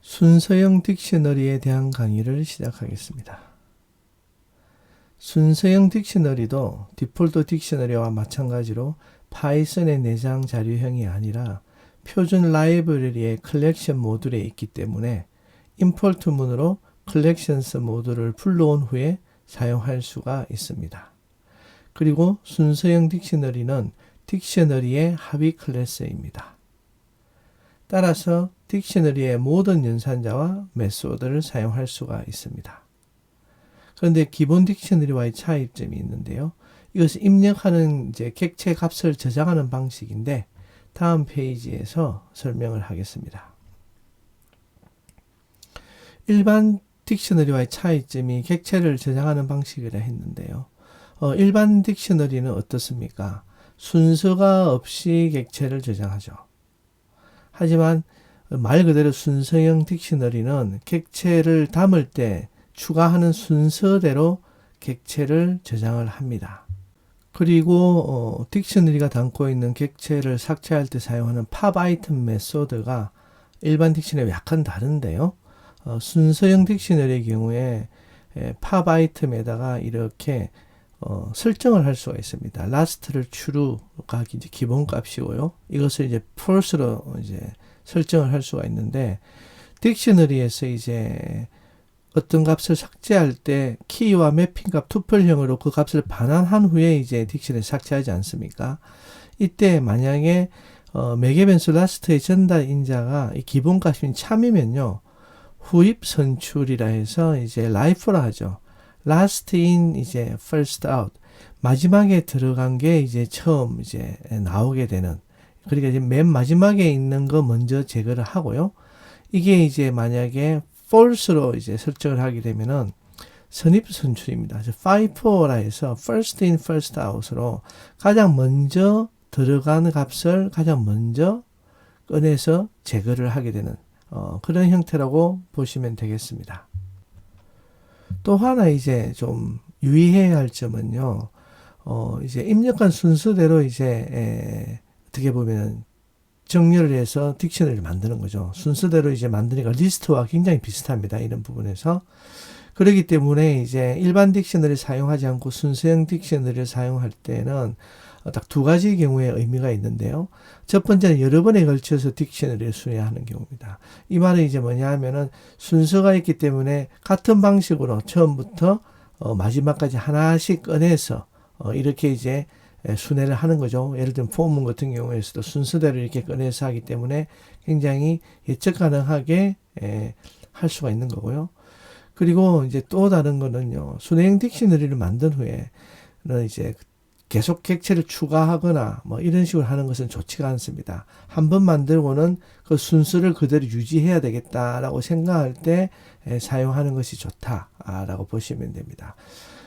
순서형 딕셔너리에 대한 강의를 시작하겠습니다. 순서형 딕셔너리도 디폴트 딕셔너리와 마찬가지로 파이썬의 내장 자료형이 아니라 표준 라이브러리의 컬렉션 모듈에 있기 때문에 임포트 문으로 collections 모듈을 불러온 후에 사용할 수가 있습니다. 그리고 순서형 딕셔너리는 딕셔너리의 합의 클래스입니다. 따라서 딕셔너리의 모든 연산자와 메소드를 사용할 수가 있습니다. 그런데 기본 딕셔너리와의 차이점이 있는데요. 이것을 입력하는 객체 값을 저장하는 방식인데 다음 페이지에서 설명을 하겠습니다. 일반 딕셔너리와의 차이점이 객체를 저장하는 방식이라 했는데요. 일반 딕셔너리는 어떻습니까? 순서가 없이 객체를 저장하죠. 하지만 말 그대로 순서형 딕셔너리는 객체를 담을 때 추가하는 순서대로 객체를 저장을 합니다. 그리고 딕셔너리가 담고 있는 객체를 삭제할 때 사용하는 팝 아이템 메소드가 일반 딕셔너리와 약간 다른데요. 순서형 딕셔너리의 경우에 팝 아이템에다가 이렇게 설정을 할 수가 있습니다. last를 true가 이제 기본 값이고요. 이것을 이제 false로 이제 설정을 할 수가 있는데 딕셔너리에서 이제 어떤 값을 삭제할 때 키와 매핑 값 투플형으로 그 값을 반환한 후에 이제 딕셔너리 삭제하지 않습니까? 이때 만약에 매개 변수 last의 전달 인자가 이 기본 값인 참이면요. 후입 선출이라 해서 이제 life라 하죠. last in 이제 first out. 마지막에 들어간 게 이제 처음 이제 나오게 되는. 그러니까 이제 맨 마지막에 있는 거 먼저 제거를 하고요. 이게 이제 만약에 false로 이제 설정을 하게 되면은 선입 선출입니다. FIFO라 해서 first in first out으로 가장 먼저 들어간 값을 가장 먼저 꺼내서 제거를 하게 되는 그런 형태라고 보시면 되겠습니다. 또 하나 이제 좀 유의해야 할 점은요. 이제 입력한 순서대로 이제 어떻게 보면 정렬을 해서 딕셔너리를 만드는 거죠. 순서대로 이제 만드니까 리스트와 굉장히 비슷합니다. 이런 부분에서. 그렇기 때문에 이제 일반 딕셔너리를 사용하지 않고 순서형 딕셔너리를 사용할 때는 딱 두 가지 경우의 의미가 있는데요. 첫 번째는 여러 번에 걸쳐서 딕셔너리를 순회하는 경우입니다. 이 말은 이제 뭐냐 하면은 순서가 있기 때문에 같은 방식으로 처음부터 마지막까지 하나씩 꺼내서 이렇게 이제 순회를 하는 거죠. 예를 들면 포문 같은 경우에서도 순서대로 이렇게 꺼내서 하기 때문에 굉장히 예측 가능하게 할 수가 있는 거고요. 그리고 이제 또 다른 거는요. 순회형 딕셔너리를 만든 후에는 이제 계속 객체를 추가하거나 뭐 이런 식으로 하는 것은 좋지가 않습니다. 한번 만들고는 그 순서를 그대로 유지해야 되겠다라고 생각할 때 사용하는 것이 좋다라고 보시면 됩니다.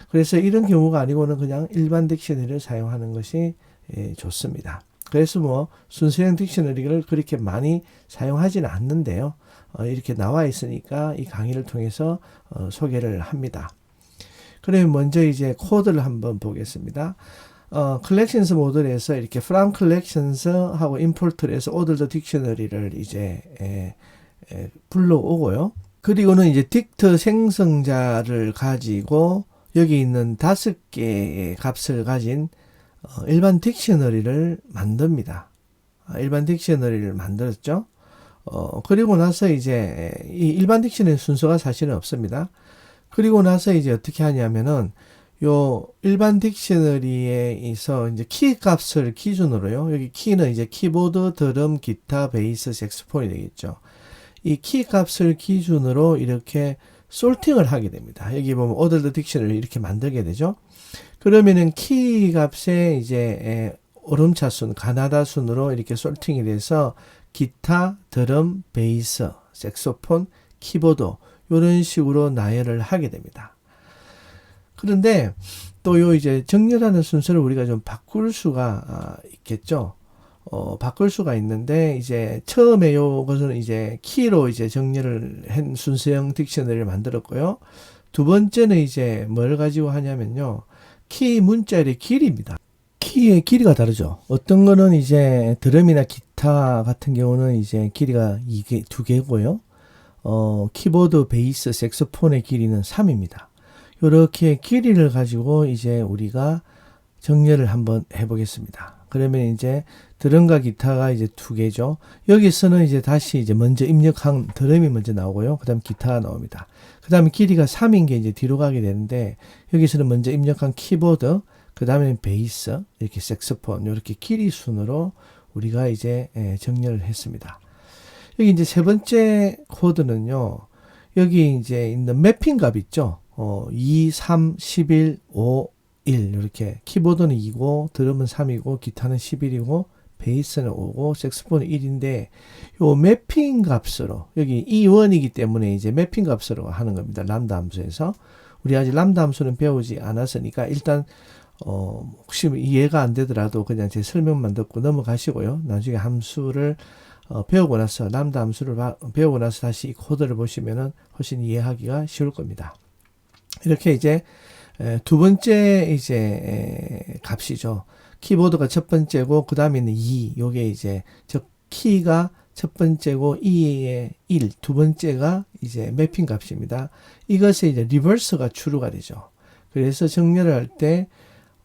그래서 이런 경우가 아니고는 그냥 일반 딕셔너리를 사용하는 것이 좋습니다. 그래서 뭐 순서형 딕셔너리를 그렇게 많이 사용하지는 않는데요. 이렇게 나와 있으니까 이 강의를 통해서 소개를 합니다. 그러면 먼저 이제 코드를 한번 보겠습니다. collections 모듈에서 이렇게 from collections 하고 import를 해서 order the dictionary를 이제 불러오고요. 그리고는 이제 딕트 생성자를 가지고 여기 있는 5개의 값을 가진 일반 딕셔너리를 만듭니다. 일반 딕셔너리를 만들었죠. 그리고 나서 이제 이 일반 딕셔너리 순서가 사실은 없습니다. 그리고 나서 이제 어떻게 하냐면은 요 일반 딕셔너리에서 이제 키 값을 기준으로요. 여기 키는 이제 키보드, 드럼, 기타, 베이스, 색소폰이 되겠죠. 이 키 값을 기준으로 이렇게 솔팅을 하게 됩니다. 여기 보면 order the dictionary 이렇게 만들게 되죠. 그러면은 키 값에 이제 오름차순, 가나다 순으로 이렇게 솔팅이 돼서 기타, 드럼, 베이스, 색소폰, 키보드 이런 식으로 나열을 하게 됩니다. 그런데 또 요 이제 정렬하는 순서를 우리가 좀 바꿀 수가 있겠죠. 바꿀 수가 있는데 이제 처음에 요것은 이제 키로 이제 정렬을 한 순서형 딕셔너리를 만들었고요. 두 번째는 이제 뭘 가지고 하냐면요. 키 문자의 길이입니다. 키의 길이가 다르죠. 어떤 거는 이제 드럼이나 기타 같은 경우는 이제 길이가 2개, 2개고요. 키보드, 베이스, 색소폰의 길이는 3입니다. 이렇게 길이를 가지고 이제 우리가 정렬을 한번 해보겠습니다. 그러면 이제 드럼과 기타가 이제 두 개죠. 여기서는 이제 다시 이제 먼저 입력한 드럼이 먼저 나오고요. 그 다음 기타가 나옵니다. 그 다음에 길이가 3인 게 이제 뒤로 가게 되는데, 여기서는 먼저 입력한 키보드, 그 다음에 베이스, 이렇게 색소폰, 이렇게 길이 순으로 우리가 이제 정렬을 했습니다. 여기 이제 세 번째 코드는요, 여기 이제 있는 매핑 값 있죠? 2, 3, 11, 5, 1. 이렇게 키보드는 2고, 드럼은 3이고, 기타는 11이고, 베이스는 5고, 색소폰은 1인데, 요 매핑 값으로, 여기 E1이기 때문에 이제 매핑 값으로 하는 겁니다. 람다 함수에서. 우리 아직 람다 함수는 배우지 않았으니까, 일단, 혹시 이해가 안 되더라도 그냥 제 설명만 듣고 넘어가시고요. 나중에 함수를 배우고 나서, 람다 함수를 배우고 나서 다시 이 코드를 보시면은 훨씬 이해하기가 쉬울 겁니다. 이렇게 이제 두 번째 이제 값이죠. 키보드가 첫 번째고, 그 다음에는 2. 요게 이제, 즉, 키가 첫 번째고, 2의 1. 두 번째가 이제 매핑 값입니다. 이것에 이제 리버스가 추루가 되죠. 그래서 정렬을 할 때,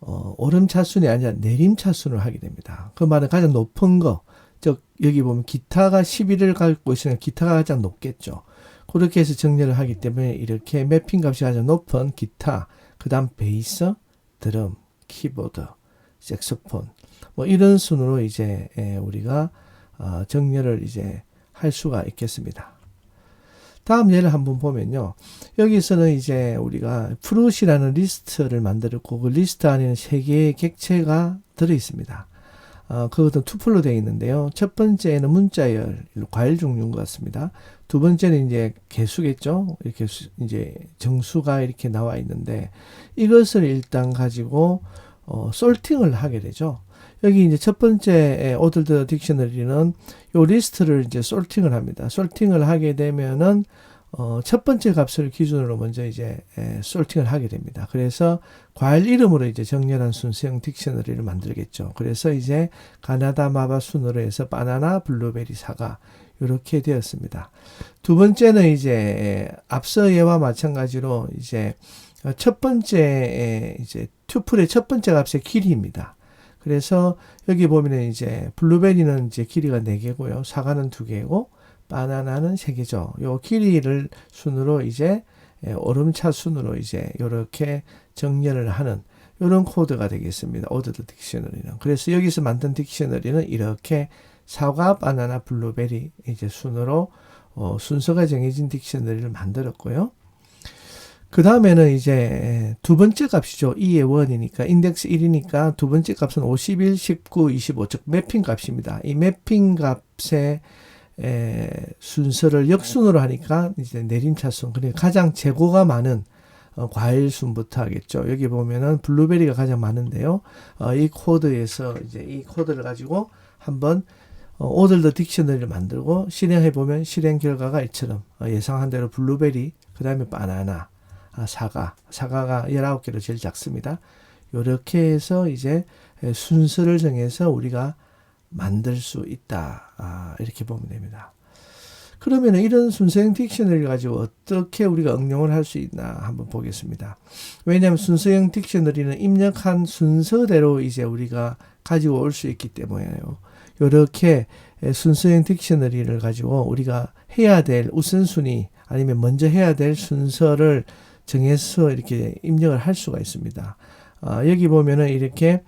오름차순이 아니라 내림차순을 하게 됩니다. 그 말은 가장 높은 거, 즉, 여기 보면 기타가 11을 갖고 있으면 기타가 가장 높겠죠. 그렇게 해서 정렬을 하기 때문에 이렇게 매핑 값이 가장 높은 기타, 그 다음 베이스, 드럼, 키보드, 색소폰, 뭐 이런 순으로 이제 우리가 정렬을 이제 할 수가 있겠습니다. 다음 예를 한번 보면요. 여기서는 이제 우리가 프룻이라는 리스트를 만들었고, 그 리스트 안에는 3개의 객체가 들어 있습니다. 그것은 투플로 되어 있는데요. 첫 번째는 문자열, 과일 종류인 것 같습니다. 두 번째는 이제 개수겠죠. 이렇게 이제 정수가 이렇게 나와 있는데, 이것을 일단 가지고 솔팅을 하게 되죠. 여기 이제 첫 번째 오더드 딕셔너리는 요 리스트를 이제 솔팅을 합니다. 솔팅을 하게 되면은 첫 번째 값을 기준으로 먼저 이제 솔팅을 하게 됩니다. 그래서 과일 이름으로 이제 정렬한 순서형 딕셔너리를 만들겠죠. 그래서 이제 가나다 마바 순으로 해서 바나나, 블루베리, 사과 이렇게 되었습니다. 두 번째는 이제 앞서 예와 마찬가지로 이제 첫 번째 이제 튜플의 첫 번째 값의 길이입니다. 그래서 여기 보면은 이제 블루베리는 이제 길이가 4개고요. 사과는 2개고 바나나는 3개죠. 요 길이를 순으로 이제 오름차 순으로 이제 이렇게 정렬을 하는 이런 코드가 되겠습니다. 오더드 딕셔너리는. 그래서 여기서 만든 딕셔너리는 이렇게 사과, 바나나, 블루베리 이제 순으로 순서가 정해진 딕셔너리를 만들었고요. 그 다음에는 이제 두 번째 값이죠. 2의 1이니까 인덱스 1이니까 두 번째 값은 51, 19, 25, 즉 매핑 값입니다. 이 매핑 값의 순서를 역순으로 하니까 이제 내림차순, 그러니까 가장 재고가 많은 과일 순부터 하겠죠. 여기 보면은 블루베리가 가장 많은데요. 이 코드에서 이제 이 코드를 가지고 한번 오더드 딕셔너리를 만들고 실행해 보면 실행 결과가 이처럼 예상한 대로 블루베리, 그 다음에 바나나, 사과가 19개로 제일 작습니다. 이렇게 해서 이제 순서를 정해서 우리가 만들 수 있다. 이렇게 보면 됩니다. 그러면 이런 순서형 딕셔너리를 가지고 어떻게 우리가 응용을 할 수 있나 한번 보겠습니다. 왜냐하면 순서형 딕셔너리는 입력한 순서대로 이제 우리가 가지고 올 수 있기 때문에요. 이렇게 순서형 딕셔너리를 가지고 우리가 해야 될 우선순위 아니면 먼저 해야 될 순서를 정해서 이렇게 입력을 할 수가 있습니다. 여기 보면은 이렇게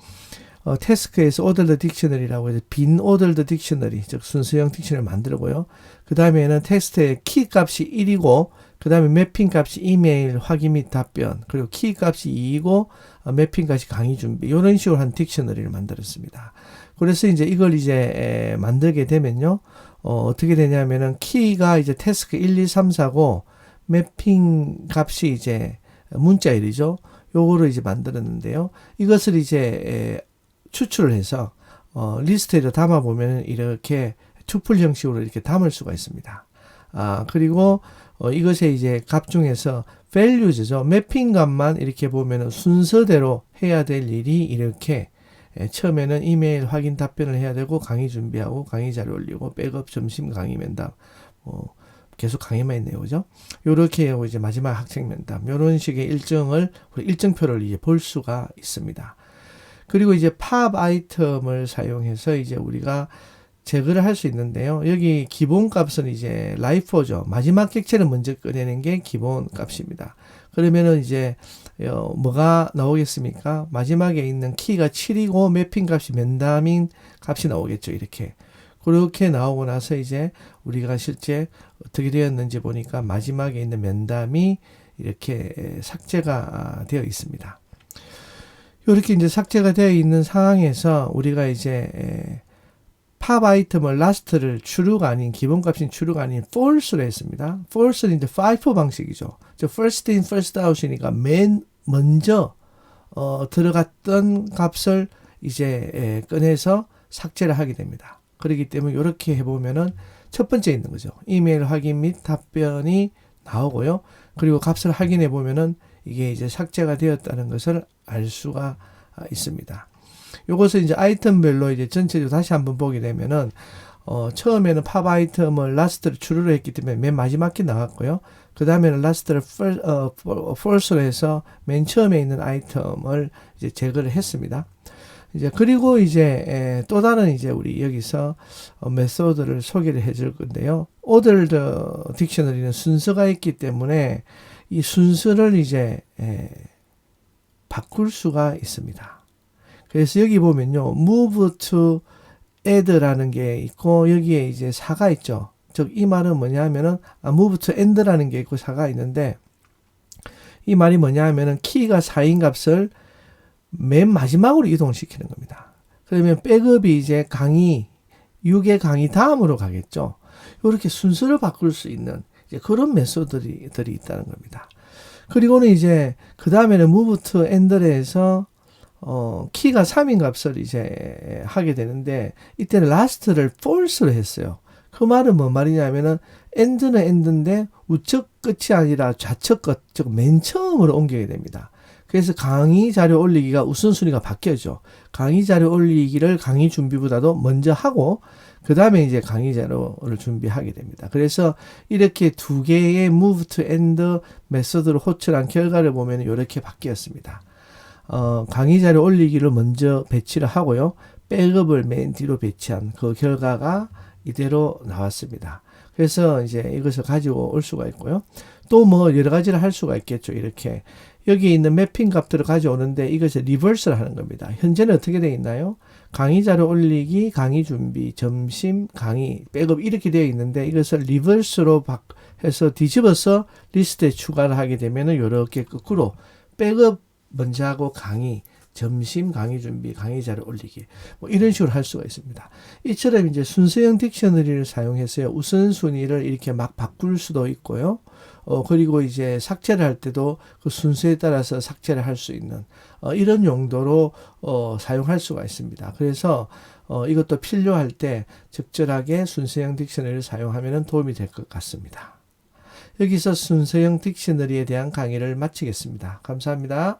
태스크에서 오더드 딕셔너리라고 해서 빈 오더드 딕셔너리, 즉 순서형 딕셔너리를 만들고요. 그 다음에는 텍스트의 키 값이 1이고, 그 다음에 매핑 값이 이메일 확인 및 답변, 그리고 키 값이 2이고, 매핑 값이 강의 준비, 이런 식으로 한 딕셔너리를 만들었습니다. 그래서 이제 이걸 이제 만들게 되면요, 어떻게 되냐면은 키가 이제 태스크 1, 2, 3, 4고, 매핑 값이 이제 문자열이죠. 요거를 이제 만들었는데요. 이것을 이제 추출을 해서 리스트에다 담아 보면 이렇게 투플 형식으로 이렇게 담을 수가 있습니다. 그리고 이것에 이제 값 중에서 values죠. 매핑 값만 이렇게 보면은 순서대로 해야 될 일이 이렇게 처음에는 이메일 확인 답변을 해야 되고 강의 준비하고 강의 자료 올리고 백업 점심 강의 면담 계속 강의만 있네요. 그죠? 요렇게 하고 이제 마지막 학생 면담, 요런 식의 일정표를 이제 볼 수가 있습니다. 그리고 이제 팝 아이템을 사용해서 이제 우리가 제거를 할 수 있는데요. 여기 기본 값은 이제 라이퍼죠. 마지막 객체를 먼저 꺼내는 게 기본 값입니다. 그러면은 이제 뭐가 나오겠습니까? 마지막에 있는 키가 7이고 매핑 값이 면담인 값이 나오겠죠. 이렇게. 그렇게 나오고 나서 이제 우리가 실제 어떻게 되었는지 보니까 마지막에 있는 면담이 이렇게 삭제가 되어 있습니다. 이렇게 이제 삭제가 되어 있는 상황에서 우리가 이제 팝 아이템을 라스트를 true가 아닌 기본값인 true가 아닌 false로 했습니다. false는 이제 FIFO 방식이죠. first in first out이니까 맨 먼저 들어갔던 값을 이제 꺼내서 삭제를 하게 됩니다. 그렇기 때문에 이렇게 해보면은 첫 번째 있는 거죠. 이메일 확인 및 답변이 나오고요. 그리고 값을 확인해 보면은 이게 이제 삭제가 되었다는 것을 알 수가 있습니다. 요것을 이제 아이템별로 이제 전체적으로 다시 한번 보게 되면은 처음에는 팝 아이템을 라스트를 true로 했기 때문에 맨 마지막 게 나왔고요. 그 다음에는 라스트를 false로 해서 맨 처음에 있는 아이템을 이제 제거를 했습니다. 이제 그리고 이제 또 다른 이제 우리 여기서 메소드를 소개를 해줄 건데요. ordered 딕셔너리는 순서가 있기 때문에 이 순서를 이제 바꿀 수가 있습니다. 그래서 여기 보면요, move to add라는 게 있고 여기에 이제 4가 있죠. 즉 이 말은 뭐냐면은 move to end라는 게 있고 4가 있는데 이 말이 뭐냐면은 키가 4인 값을 맨 마지막으로 이동시키는 겁니다. 그러면 백업이 이제 강의 6의 강의 다음으로 가겠죠. 이렇게 순서를 바꿀 수 있는 이제 그런 메소드들이 있다는 겁니다. 그리고는 이제 그 다음에는 move to end에서 키가 3인 값을 이제 하게 되는데 이때는 last를 false로 했어요. 그 말은 뭔 말이냐면은 end는 end인데 우측 끝이 아니라 좌측 끝, 즉 맨 처음으로 옮겨야 됩니다. 그래서 강의 자료 올리기가 우선순위가 바뀌어져. 강의 자료 올리기를 강의 준비보다도 먼저 하고 그 다음에 이제 강의 자료를 준비하게 됩니다. 그래서 이렇게 두 개의 move to end 메소드를 호출한 결과를 보면 이렇게 바뀌었습니다. 강의 자료 올리기를 먼저 배치를 하고요. 백업을 맨 뒤로 배치한 그 결과가 이대로 나왔습니다. 그래서 이제 이것을 가지고 올 수가 있고요. 또 뭐 여러 가지를 할 수가 있겠죠. 이렇게 여기 있는 매핑 값들을 가져오는데 이것을 리버스를 하는 겁니다. 현재는 어떻게 되어 있나요? 강의 자료 올리기, 강의 준비, 점심, 강의, 백업 이렇게 되어 있는데 이것을 리버스로 해서 뒤집어서 리스트에 추가를 하게 되면은 이렇게 거꾸로 백업 먼저 하고 강의, 점심 강의 준비, 강의 자료 올리기 뭐 이런 식으로 할 수가 있습니다. 이처럼 이제 순서형 딕셔너리를 사용해서 우선순위를 이렇게 막 바꿀 수도 있고요. 그리고 이제 삭제를 할 때도 그 순서에 따라서 삭제를 할 수 있는 이런 용도로 사용할 수가 있습니다. 그래서 이것도 필요할 때 적절하게 순서형 딕셔너리를 사용하면 도움이 될 것 같습니다. 여기서 순서형 딕셔너리에 대한 강의를 마치겠습니다. 감사합니다.